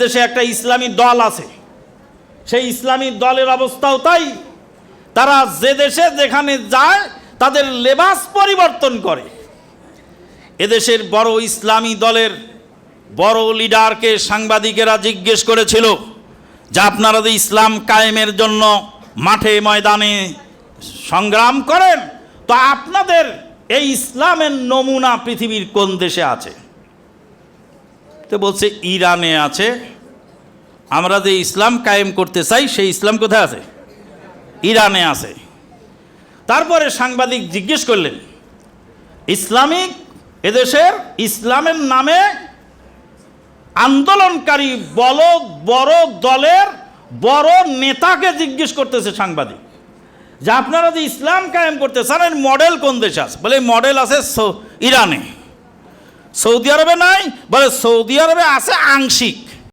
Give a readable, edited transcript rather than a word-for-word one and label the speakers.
Speaker 1: দেশে একটা ইসলামী দল আছে, সেই ইসলামী দলের অবস্থাও তাই। তারা যে দেশে যেখানে যায় তাদের লেবাস পরিবর্তন করে। এদেশের বড় ইসলামী দলের বড় লিডারকে সাংবাদিকেরা জিজ্ঞেস করেছিল যে আপনারা যে ইসলাম কায়েমের জন্য মাঠে ময়দানে সংগ্রাম করেন, তো আপনাদের এই ইসলামের নমুনা পৃথিবীর কোন দেশে আছে? তো বলছে ইরানে আছে। আমরা যে ইসলাম কায়েম করতে চাই সেই ইসলাম কোথায় আছে? ইরানে আছে। তারপরে সাংবাদিক জিজ্ঞেস করলেন, ইসলামিক এদেশের ইসলামের নামে আন্দোলনকারী বড় দলের বড় নেতাকে জিজ্ঞেস করতেছে সাংবাদিক যে আপনারা যে ইসলাম কায়েম করতে চান এর মডেল কোন দেশে আছে? বলে মডেল আছে ইরানে। সৌদি আরবে নাই? বলে সৌদি আরবে আছে আংশিক।